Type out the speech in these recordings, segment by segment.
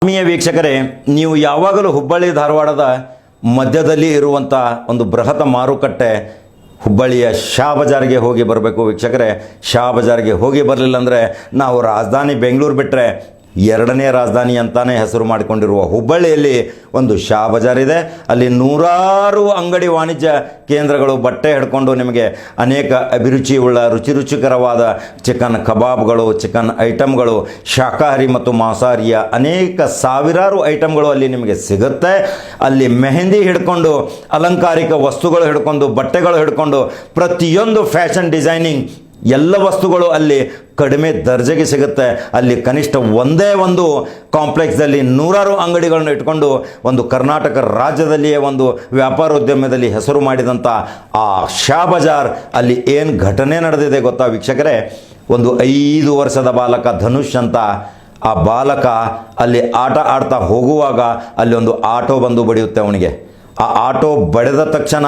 ಆತ್ಮೀಯ ವೀಕ್ಷಕರೇ, ನೀವು ಯಾವಾಗಲೂ ಹುಬ್ಬಳ್ಳಿ ಧಾರವಾಡದ ಮಧ್ಯದಲ್ಲಿ ಇರುವಂಥ ಒಂದು ಬೃಹತ್ ಮಾರುಕಟ್ಟೆ ಹುಬ್ಬಳ್ಳಿಯ ಶಾ ಬಜಾರ್ಗೆ ಹೋಗಿ ಬರಬೇಕು ವೀಕ್ಷಕರೇ. ಶಾ ಬಜಾರ್ಗೆ ಹೋಗಿ ಬರಲಿಲ್ಲ ಅಂದರೆ ನಾವು ರಾಜಧಾನಿ ಬೆಂಗಳೂರು ಬಿಟ್ಟರೆ ಎರಡನೇ ರಾಜಧಾನಿ ಅಂತಾನೆ ಹೆಸರು ಮಾಡಿಕೊಂಡಿರುವ ಹುಬ್ಬಳ್ಳಿಯಲ್ಲಿ ಒಂದು ಶಾ ಬಜಾರ್ ಇದೆ. ಅಲ್ಲಿ ನೂರಾರು ಅಂಗಡಿ ವಾಣಿಜ್ಯ ಕೇಂದ್ರಗಳು ಬಟ್ಟೆ ಹಿಡ್ಕೊಂಡು ನಿಮಗೆ ಅನೇಕ ಅಭಿರುಚಿಯುಳ್ಳ ರುಚಿಕರವಾದ ಚಿಕನ್ ಕಬಾಬ್ಗಳು, ಚಿಕನ್ ಐಟಮ್ಗಳು, ಶಾಕಾಹಾರಿ ಮತ್ತು ಮಾಂಸಾಹಾರಿಯ ಅನೇಕ ಸಾವಿರಾರು ಐಟಮ್ಗಳು ಅಲ್ಲಿ ನಿಮಗೆ ಸಿಗುತ್ತೆ. ಅಲ್ಲಿ ಮೆಹಂದಿ ಹಿಡ್ಕೊಂಡು, ಅಲಂಕಾರಿಕ ವಸ್ತುಗಳು ಹಿಡ್ಕೊಂಡು, ಬಟ್ಟೆಗಳು ಹಿಡ್ಕೊಂಡು, ಪ್ರತಿಯೊಂದು ಫ್ಯಾಷನ್ ಡಿಸೈನಿಂಗ್ ಎಲ್ಲ ವಸ್ತುಗಳು ಅಲ್ಲಿ ಕಡಿಮೆ ದರ್ಜೆಗೆ ಸಿಗುತ್ತೆ. ಅಲ್ಲಿ ಕನಿಷ್ಠ ಒಂದೇ ಒಂದು ಕಾಂಪ್ಲೆಕ್ಸ್ದಲ್ಲಿ ನೂರಾರು ಅಂಗಡಿಗಳನ್ನು ಇಟ್ಕೊಂಡು ಒಂದು ಕರ್ನಾಟಕ ರಾಜ್ಯದಲ್ಲಿಯೇ ಒಂದು ವ್ಯಾಪಾರೋದ್ಯಮದಲ್ಲಿ ಹೆಸರು ಮಾಡಿದಂಥ ಆ ಶಾ ಬಜಾರ್ ಅಲ್ಲಿ ಏನು ಘಟನೆ ನಡೆದಿದೆ ಗೊತ್ತಾ ವೀಕ್ಷಕರೇ? ಒಂದು 5 ವರ್ಷದ ಬಾಲಕ ಧನುಷ್ ಅಂತ ಆ ಬಾಲಕ ಅಲ್ಲಿ ಆಟ ಆಡ್ತಾ ಹೋಗುವಾಗ ಅಲ್ಲಿ ಒಂದು ಆಟೋ ಬಂದು ಬಡಿಯುತ್ತೆ ಅವನಿಗೆ. ಆ ಆಟೋ ಬಡಿದ ತಕ್ಷಣ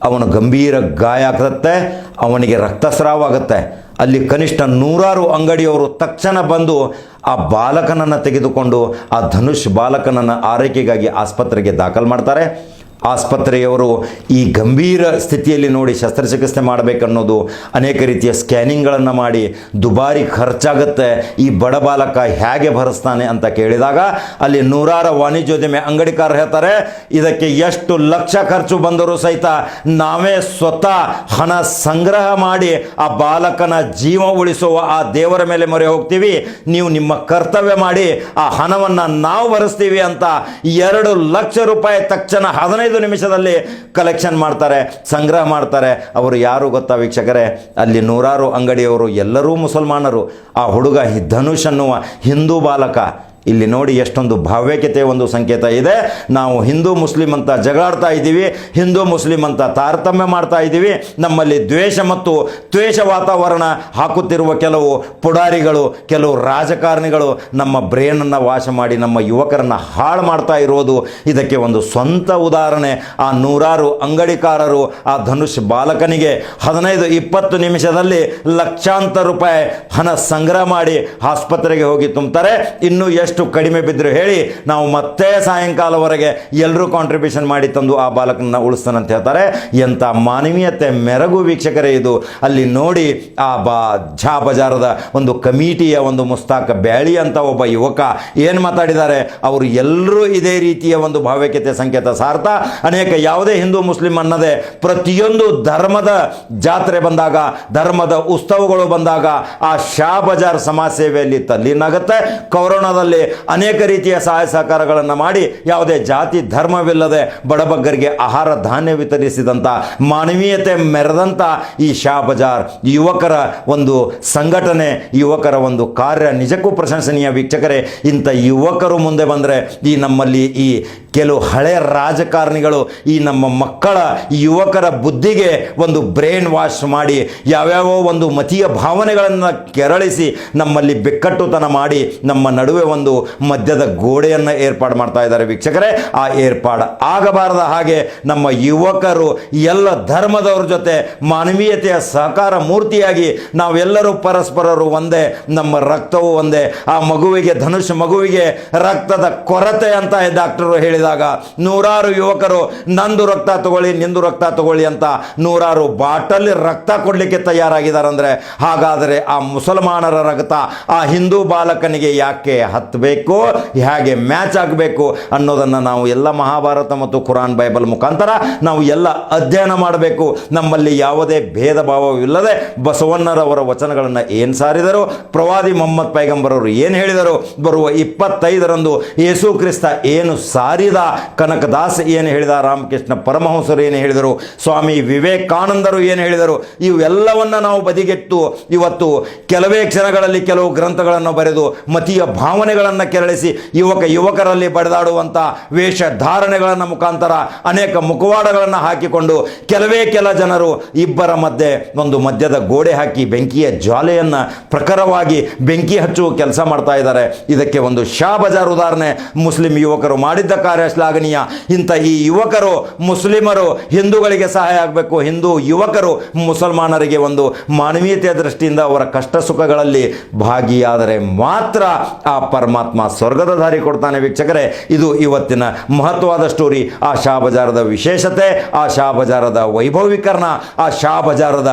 ಅವನು ಗಂಭೀರ ಗಾಯ ಆಗ್ತತ್ತೆ, ಅವನಿಗೆ ರಕ್ತಸ್ರಾವ ಆಗುತ್ತೆ. ಅಲ್ಲಿ ಕನಿಷ್ಠ ನೂರಾರು ಅಂಗಡಿಯವರು ತಕ್ಷಣ ಬಂದು ಆ ಬಾಲಕನನ್ನು ತೆಗೆದುಕೊಂಡು ಆ ಧನುಷ್ ಬಾಲಕನನ್ನು ಆರೈಕೆಗಾಗಿ ಆಸ್ಪತ್ರೆಗೆ ದಾಖಲು ಮಾಡ್ತಾರೆ. ಆಸ್ಪತ್ರೆಯವರು ಈ ಗಂಭೀರ ಸ್ಥಿತಿಯಲ್ಲಿ ನೋಡಿ ಶಸ್ತ್ರಚಿಕಿತ್ಸೆ ಮಾಡಬೇಕನ್ನೋದು ಅನೇಕ ರೀತಿಯ ಸ್ಕ್ಯಾನಿಂಗ್ಗಳನ್ನು ಮಾಡಿ ದುಬಾರಿ ಖರ್ಚಾಗುತ್ತೆ, ಈ ಬಡ ಬಾಲಕ ಹೇಗೆ ಭರಿಸ್ತಾನೆ ಅಂತ ಕೇಳಿದಾಗ ಅಲ್ಲಿ ನೂರಾರು ವಾಣಿಜ್ಯೋದ್ಯಮಿ ಅಂಗಡಿಕಾರರು ಹೇಳ್ತಾರೆ, ಇದಕ್ಕೆ ಎಷ್ಟು ಲಕ್ಷ ಖರ್ಚು ಬಂದರೂ ಸಹಿತ ನಾವೇ ಸ್ವತಃ ಹಣ ಸಂಗ್ರಹ ಮಾಡಿ ಆ ಬಾಲಕನ ಜೀವ ಉಳಿಸುವ ಆ ದೇವರ ಮೇಲೆ ಮೊರೆ ಹೋಗ್ತೀವಿ, ನೀವು ನಿಮ್ಮ ಕರ್ತವ್ಯ ಮಾಡಿ ಆ ಹಣವನ್ನು ನಾವು ಭರಿಸ್ತೀವಿ ಅಂತ 2 ಲಕ್ಷ ರೂಪಾಯಿ ತಕ್ಷಣ 15 ನಿಮಿಷದಲ್ಲಿ ಕಲೆಕ್ಷನ್ ಮಾಡ್ತಾರೆ, ಸಂಗ್ರಹ ಮಾಡ್ತಾರೆ. ಅವರು ಯಾರು ಗೊತ್ತಾ ವೀಕ್ಷಕರೇ? ಅಲ್ಲಿ ನೂರಾರು ಅಂಗಡಿಯವರು ಎಲ್ಲರೂ ಮುಸಲ್ಮಾನರು. ಆ ಹುಡುಗ ಧನುಷ್ ಅನ್ನುವ ಹಿಂದೂ ಬಾಲಕ. ಇಲ್ಲಿ ನೋಡಿ ಎಷ್ಟೊಂದು ಭಾವ್ಯತೆಯ ಒಂದು ಸಂಕೇತ ಇದೆ. ನಾವು ಹಿಂದೂ ಮುಸ್ಲಿಂ ಅಂತ ಜಗಳಾಡ್ತಾ ಇದ್ದೀವಿ, ಹಿಂದೂ ಮುಸ್ಲಿಂ ಅಂತ ತಾರತಮ್ಯ ಮಾಡ್ತಾ ಇದ್ದೀವಿ. ನಮ್ಮಲ್ಲಿ ದ್ವೇಷ ಮತ್ತು ದ್ವೇಷ ವಾತಾವರಣ ಹಾಕುತ್ತಿರುವ ಕೆಲವು ಪುಡಾರಿಗಳು, ಕೆಲವು ರಾಜಕಾರಣಿಗಳು ನಮ್ಮ ಬ್ರೇನನ್ನು ವಾಶ ಮಾಡಿ ನಮ್ಮ ಯುವಕರನ್ನು ಹಾಳು ಮಾಡ್ತಾ ಇರೋದು ಇದಕ್ಕೆ ಒಂದು ಸ್ವಂತ ಉದಾಹರಣೆ. ಆ ನೂರಾರು ಅಂಗಡಿಕಾರರು ಆ ಧನುಷ್ ಬಾಲಕನಿಗೆ 15-20 ನಿಮಿಷದಲ್ಲಿ ಲಕ್ಷಾಂತರ ರೂಪಾಯಿ ಹಣ ಸಂಗ್ರಹ ಮಾಡಿ ಆಸ್ಪತ್ರೆಗೆ ಹೋಗಿ ತುಂಬುತ್ತಾರೆ. ಇನ್ನು ಎಷ್ಟು ಕಡಿಮೆ ಬಿದ್ದರು ಹೇಳಿ, ನಾವು ಮತ್ತೆ ಸಾಯಂಕಾಲವರೆಗೆ ಎಲ್ಲರೂ ಕಾಂಟ್ರಿಬ್ಯೂಷನ್ ಮಾಡಿ ತಂದು ಆ ಬಾಲಕನನ್ನು ಉಳಿಸ್ತಾನಂತ ಹೇಳ್ತಾರೆ. ಎಂಥ ಮಾನವೀಯತೆ ಮೆರಗು ವೀಕ್ಷಕರೇ ಇದು. ಅಲ್ಲಿ ನೋಡಿ ಆ ಶಾ ಬಜಾರದ ಒಂದು ಕಮಿಟಿಯ ಒಂದು ಮುಸ್ತಾಕ್ ಬ್ಯಾಳಿ ಅಂತ ಒಬ್ಬ ಯುವಕ ಏನು ಮಾತಾಡಿದ್ದಾರೆ, ಅವರು ಎಲ್ಲರೂ ಇದೇ ರೀತಿಯ ಒಂದು ಭಾವ್ಯತೆ ಸಂಕೇತ ಸಾರ್ತಾ ಅನೇಕ ಯಾವುದೇ ಹಿಂದೂ ಮುಸ್ಲಿಂ ಅನ್ನದೇ ಪ್ರತಿಯೊಂದು ಧರ್ಮದ ಜಾತ್ರೆ ಬಂದಾಗ, ಧರ್ಮದ ಉತ್ಸವಗಳು ಬಂದಾಗ ಆ ಶಾ ಬಜಾರ್ ಸಮಾಜ ಸೇವೆಯಲ್ಲಿ ತಲ್ಲೀನಾಗುತ್ತೆ. ಕೊರೋನಾದಲ್ಲಿ ಅನೇಕ ರೀತಿಯ ಸಹಾಯ ಸಹಕಾರಗಳನ್ನು ಮಾಡಿ ಯಾವುದೇ ಜಾತಿ ಧರ್ಮವಿಲ್ಲದೆ ಬಡಬಗ್ಗರಿಗೆ ಆಹಾರ ಧಾನ್ಯ ವಿತರಿಸಿದಂಥ ಮಾನವೀಯತೆ ಮೆರೆದಂಥ ಈ ಶಾ ಬಜಾರ್ ಯುವಕರ ಒಂದು ಸಂಘಟನೆ, ಯುವಕರ ಒಂದು ಕಾರ್ಯ ನಿಜಕ್ಕೂ ಪ್ರಶಂಸನೀಯ ವೀಕ್ಷಕರೇ. ಇಂಥ ಯುವಕರು ಮುಂದೆ ಬಂದರೆ ಈ ನಮ್ಮಲ್ಲಿ ಈ ಕೆಲವು ಹಳೆಯ ರಾಜಕಾರಣಿಗಳು ಈ ನಮ್ಮ ಮಕ್ಕಳ ಯುವಕರ ಬುದ್ಧಿಗೆ ಒಂದು ಬ್ರೈನ್ ವಾಶ್ ಮಾಡಿ ಯಾವ್ಯಾವೋ ಒಂದು ಮತೀಯ ಭಾವನೆಗಳನ್ನು ಕೆರಳಿಸಿ ನಮ್ಮಲ್ಲಿ ಬೆಕ್ಕಟ್ಟುತನ ಮಾಡಿ ನಮ್ಮ ನಡುವೆ ಒಂದು ಮಧ್ಯದ ಗೋಡೆಯನ್ನು ಏರ್ಪಾಡು ಮಾಡ್ತಾ ಇದ್ದಾರೆ ವೀಕ್ಷಕರೇ. ಆ ಏರ್ಪಾಡು ಆಗಬಾರದ ಹಾಗೆ ನಮ್ಮ ಯುವಕರು ಎಲ್ಲ ಧರ್ಮದವ್ರ ಜೊತೆ ಮಾನವೀಯತೆಯ ಸಹಕಾರ ಮೂರ್ತಿಯಾಗಿ ನಾವೆಲ್ಲರೂ ಪರಸ್ಪರರು ಒಂದೇ, ನಮ್ಮ ರಕ್ತವು ಒಂದೇ. ಆ ಮಗುವಿಗೆ, ಧನುಷ್ ಮಗುವಿಗೆ ರಕ್ತದ ಕೊರತೆ ಅಂತ ಡಾಕ್ಟರು ಹೇಳಿದಾಗ ನೂರಾರು ಯುವಕರು ನಂದು ರಕ್ತ ತಗೊಳ್ಳಿ, ನಿಂದು ರಕ್ತ ತಗೊಳ್ಳಿ ಅಂತ ನೂರಾರು ಬಾಟಲ್ ರಕ್ತ ಕೊಡಲಿಕ್ಕೆ ತಯಾರಾಗಿದ್ದಾರೆ. ಅಂದರೆ ಹಾಗಾದರೆ ಆ ಮುಸಲ್ಮಾನರ ರಕ್ತ ಆ ಹಿಂದೂ ಬಾಲಕನಿಗೆ ಯಾಕೆ ಹತ್ತಬೇಕು, ಹೇಗೆ ಮ್ಯಾಚ್ ಆಗಬೇಕು ಅನ್ನೋದನ್ನು ನಾವು ಎಲ್ಲ ಮಹಾಭಾರತ ಮತ್ತು ಕುರಾನ್ ಬೈಬಲ್ ಮುಖಾಂತರ ನಾವು ಎಲ್ಲ ಅಧ್ಯಯನ ಮಾಡಬೇಕು. ನಮ್ಮಲ್ಲಿ ಯಾವುದೇ ಭೇದ ಭಾವವಿಲ್ಲದೆ ಬಸವಣ್ಣರವರ ವಚನಗಳನ್ನು ಏನು ಸಾರಿದರು, ಪ್ರವಾದಿ ಮೊಹಮ್ಮದ್ ಪೈಗಂಬರವರು ಏನು ಹೇಳಿದರು, ಬರುವ 25ರಂದು ಯೇಸು ಕ್ರಿಸ್ತ ಏನು ಸಾರಿದ, ಕನಕದಾಸ್ ಏನು ಹೇಳಿದ, ರಾಮಕೃಷ್ಣ ಪರಮಹಂಸರು ಏನು ಹೇಳಿದರು, ಸ್ವಾಮಿ ವಿವೇಕಾನಂದರು ಏನು ಹೇಳಿದರು, ಇವೆಲ್ಲವನ್ನು ನಾವು ಬದಿಗೆಟ್ಟು ಇವತ್ತು ಕೆಲವೇ ಕ್ಷಣಗಳಲ್ಲಿ ಕೆಲವು ಗ್ರಂಥಗಳನ್ನು ಬರೆದು ಮತೀಯ ಭಾವನೆಗಳನ್ನು ಕೆರಳಿಸಿ ಯುವಕರಲ್ಲಿ ಬಡಿದಾಡುವಂಥ ವೇಷಧಾರಣೆಗಳನ್ನು ಮುಖಾಂತರ ಅನೇಕ ಮುಖವಾಡಗಳನ್ನು ಹಾಕಿಕೊಂಡು ಕೆಲ ಜನರು ಇಬ್ಬರ ಮಧ್ಯೆ ಒಂದು ಮಧ್ಯದ ಗೋಡೆ ಹಾಕಿ ಬೆಂಕಿಯ ಜ್ವಾಲೆಯನ್ನು ಪ್ರಖರವಾಗಿ ಬೆಂಕಿ ಹಚ್ಚುವ ಕೆಲಸ ಮಾಡ್ತಾ ಇದ್ದಾರೆ. ಇದಕ್ಕೆ ಒಂದು ಶಾ ಬಜಾರ್ ಉದಾಹರಣೆ. ಮುಸ್ಲಿಂ ಯುವಕರು ಮಾಡಿದ್ದ ಕಾರ್ಯ ಶ್ಲಾಘನೀಯ. ಇಂಥ ಈ ಯುವಕರು ಮುಸ್ಲಿಮರು ಹಿಂದೂಗಳಿಗೆ ಸಹಾಯ ಆಗಬೇಕು, ಹಿಂದೂ ಯುವಕರು ಮುಸಲ್ಮಾನರಿಗೆ ಒಂದು ಮಾನವೀಯತೆಯ ದೃಷ್ಟಿಯಿಂದ ಅವರ ಕಷ್ಟ ಸುಖಗಳಲ್ಲಿ ಭಾಗಿಯಾದರೆ ಮಾತ್ರ ಆ ಪರಮ ಪರಮಾತ್ಮ ಸ್ವರ್ಗದ ದಾರಿ ಕೊಡ್ತಾನೆ. ವೀಕ್ಷಕರೇ, ಇದು ಇವತ್ತಿನ ಮಹತ್ವವಾದ ಸ್ಟೋರಿ. ಆ ಶಾ ಬಜಾರದ ವಿಶೇಷತೆ, ಆ ಶಾ ಬಜಾರದ ವೈಭವೀಕರಣ, ಆ ಶಾ ಬಜಾರದ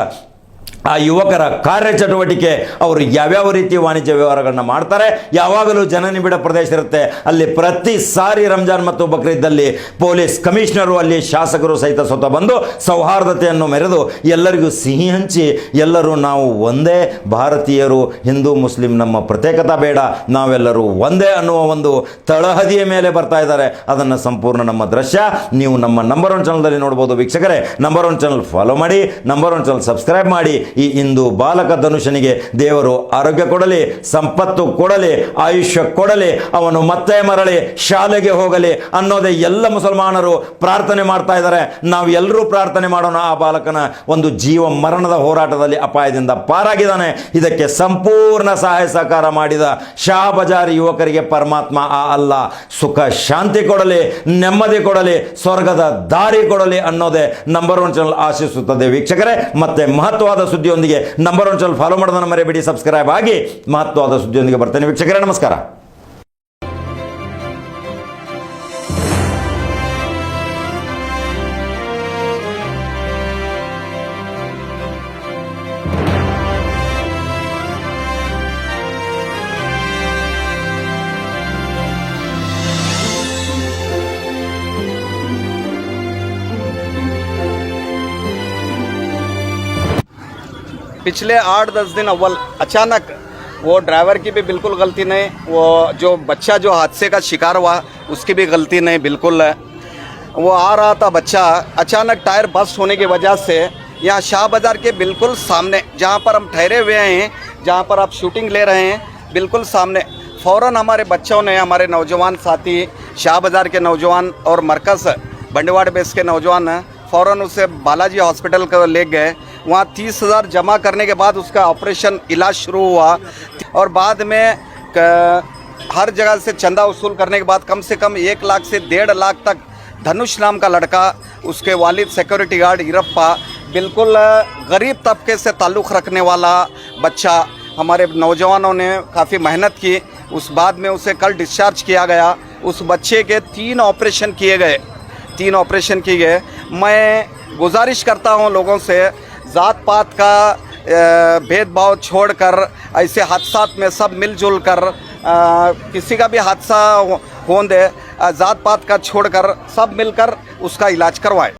ಆ ಯುವಕರ ಕಾರ್ಯಚಟುವಟಿಕೆ, ಅವರು ಯಾವ್ಯಾವ ರೀತಿ ವಾಣಿಜ್ಯ ವ್ಯವಹಾರಗಳನ್ನ ಮಾಡ್ತಾರೆ. ಯಾವಾಗಲೂ ಜನನಿಬಿಡ ಪ್ರದೇಶ ಇರುತ್ತೆ. ಅಲ್ಲಿ ಪ್ರತಿ ಸಾರಿ ರಂಜಾನ್ ಮತ್ತು ಬಕ್ರೀದ್ದಲ್ಲಿ ಪೊಲೀಸ್ ಕಮಿಷನರು, ಅಲ್ಲಿ ಶಾಸಕರು ಸಹಿತ ಸ್ವತಃ ಬಂದು ಸೌಹಾರ್ದತೆಯನ್ನು ಮೆರೆದು ಎಲ್ಲರಿಗೂ ಸಿಹಿ ಹಂಚಿ, ಎಲ್ಲರೂ ನಾವು ಒಂದೇ ಭಾರತೀಯರು, ಹಿಂದೂ ಮುಸ್ಲಿಂ ನಮ್ಮ ಪ್ರತ್ಯೇಕತಾ ಬೇಡ, ನಾವೆಲ್ಲರೂ ಒಂದೇ ಅನ್ನುವ ಒಂದು ತಳಹದಿಯ ಮೇಲೆ ಬರ್ತಾ ಇದ್ದಾರೆ. ಅದನ್ನು ಸಂಪೂರ್ಣ ನಮ್ಮ ದೃಶ್ಯ ನೀವು ನಮ್ಮ ನಂಬರ್ 1 ಚಾನಲ್ದಲ್ಲಿ ನೋಡ್ಬೋದು. ವೀಕ್ಷಕರೇ, ನಂಬರ್ 1 ಚಾನಲ್ ಫಾಲೋ ಮಾಡಿ, ನಂಬರ್ 1 ಚಾನಲ್ ಸಬ್ಸ್ಕ್ರೈಬ್ ಮಾಡಿ. ಈ ಇಂದು ಬಾಲಕ ಧನುಷನಿಗೆ ದೇವರು ಆರೋಗ್ಯ ಕೊಡಲಿ, ಸಂಪತ್ತು ಕೊಡಲಿ, ಆಯುಷ್ಯ ಕೊಡಲಿ, ಅವನು ಮತ್ತೆ ಮರಳಿ ಶಾಲೆಗೆ ಹೋಗಲಿ ಅನ್ನೋದೇ ಎಲ್ಲ ಮುಸಲ್ಮಾನರು ಪ್ರಾರ್ಥನೆ ಮಾಡ್ತಾ ಇದ್ದಾರೆ. ನಾವು ಎಲ್ಲರೂ ಪ್ರಾರ್ಥನೆ ಮಾಡೋಣ. ಆ ಬಾಲಕನ ಒಂದು ಜೀವ ಮರಣದ ಹೋರಾಟದಲ್ಲಿ ಅಪಾಯದಿಂದ ಪಾರಾಗಿದ್ದಾನೆ. ಇದಕ್ಕೆ ಸಂಪೂರ್ಣ ಸಹಾಯ ಸಹಕಾರ ಮಾಡಿದ ಶಾ ಬಜಾರ್ ಯುವಕರಿಗೆ ಪರಮಾತ್ಮ ಆ ಅಲ್ಲ ಸುಖ ಶಾಂತಿ ಕೊಡಲಿ, ನೆಮ್ಮದಿ ಕೊಡಲಿ, ಸ್ವರ್ಗದ ದಾರಿ ಕೊಡಲಿ ಅನ್ನೋದೇ ನಂಬರ್ 1 ಚಾನಲ್ ಆಶಿಸುತ್ತದೆ. ವೀಕ್ಷಕರೇ, ಮತ್ತೆ ಮಹತ್ವವಾದ ಸುದ್ದಿಯೊಂದಿಗೆ ನಂಬರ್ 1 ಚಾನಲ್ ಫಾಲೋ ಮಾಡೋದನ್ನು ಮರೆಯಬೇಡಿ, ಸಬ್ಸ್ಕ್ರೈಬ್ ಆಗಿ. ಮಹತ್ವವಾದ ಸುದ್ದಿಯೊಂದಿಗೆ ಬರ್ತೇನೆ. ವೀಕ್ಷಕರೇ, ನಮಸ್ಕಾರ. पिछले 8-10 दिन अव्वल अचानक वो ड्राइवर की भी बिल्कुल गलती नहीं, वो जो बच्चा जो हादसे का शिकार हुआ उसकी भी गलती नहीं बिल्कुल है। वो आ रहा था बच्चा, अचानक टायर बस्ट होने की वजह से यहाँ शाह बाज़ार के बिल्कुल सामने जहाँ पर हम ठहरे हुए हैं, जहाँ पर आप शूटिंग ले रहे हैं, बिल्कुल सामने फ़ौरन हमारे बच्चों ने, हमारे नौजवान साथी शाह बाज़ार के नौजवान और मरकज़ बंडवाड़ बेस के नौजवान फ़ौरन उसे बालाजी हॉस्पिटल को ले गए। वहाँ 30,000 जमा करने के बाद उसका ऑपरेशन इलाज शुरू हुआ और बाद में हर जगह से चंदा वसूल करने के बाद कम से कम 1 लाख से 1.5 लाख तक धनुष नाम का लड़का, उसके वालिद सिक्योरिटी गार्ड हीरप्पा, बिल्कुल गरीब तबके से ताल्लुक़ रखने वाला बच्चा, हमारे नौजवानों ने काफ़ी मेहनत की। उस बाद में उसे कल डिस्चार्ज किया गया। उस बच्चे के 3 ऑपरेशन किए गए। मैं गुजारिश करता हूँ लोगों से, ज़ात पात का भेदभाव छोड़कर ऐसे हादसात में सब मिलजुल कर, किसी का भी हादसा हो दे, ज़ात पात का छोड़कर सब मिलकर उसका इलाज करवाएं।